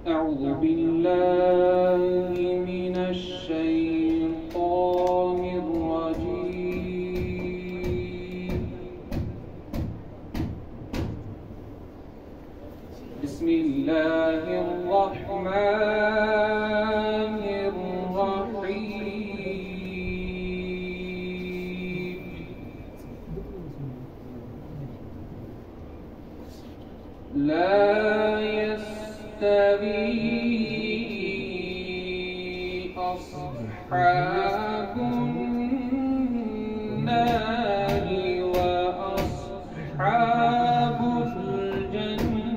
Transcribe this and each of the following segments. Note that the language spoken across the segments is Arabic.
أعوذ بالله من الشيطان الرجيم. بسم الله الرحمن الرحيم. لا يستوي أصحاب النار وأصحاب الجنة.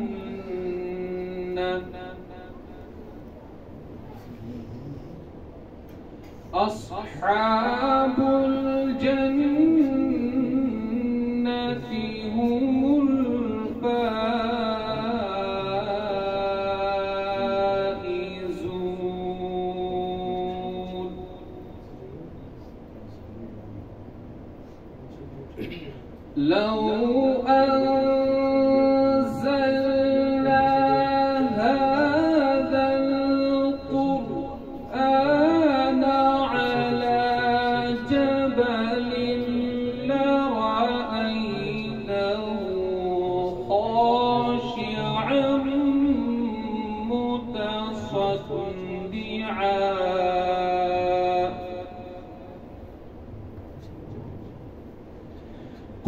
أصحاب الجنة هم الفائزون. لو أنزلنا هذا القرآن على جبل لرأيته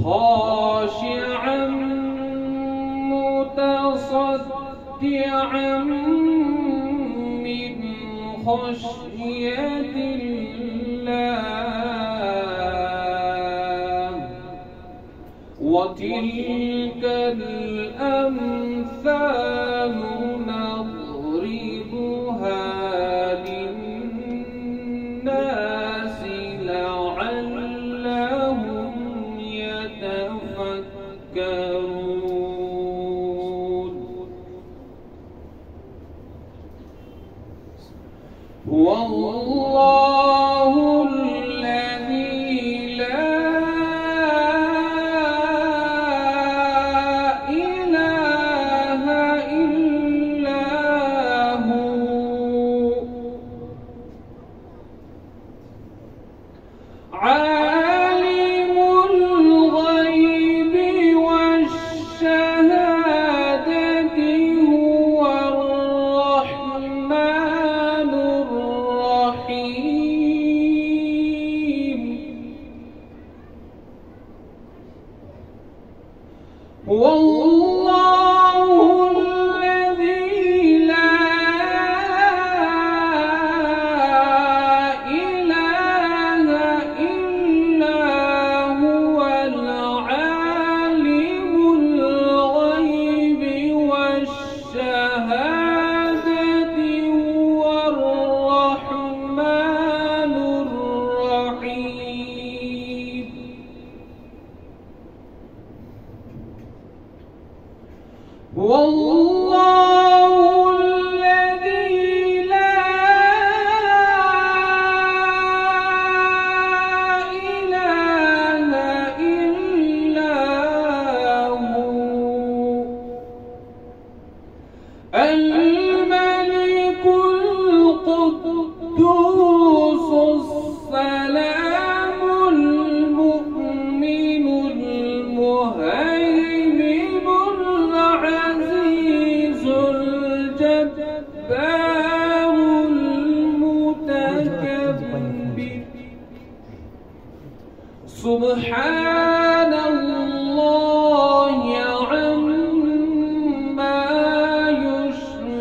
خاشعا متصدعا من خشية الله. وتلك الأمثال نضربها للناس لعلهم يتفكرون. والله الذي لا إله إلا هو عالم الغيب والشهادة هو الرحمن الرحيم. والله الذي لا إله إلا هو العالم الغيب والشهادة هو الرحمن الرحيم. والله الذي لا إله إلا هو الملك القدوس السلام المؤمن المهيمن العزيز الجبار المتكبر. سبحان الله عما يشركون.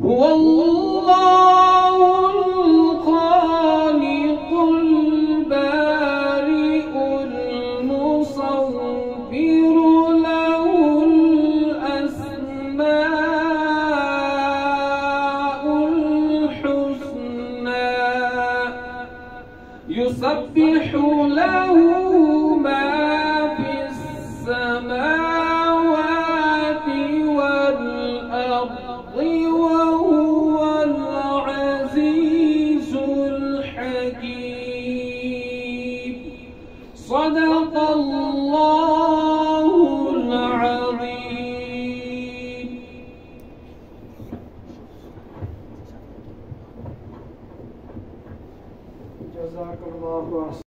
هو الله الخالق البارئ المصور له الأسماء صدق الله العظيم. جزاك الله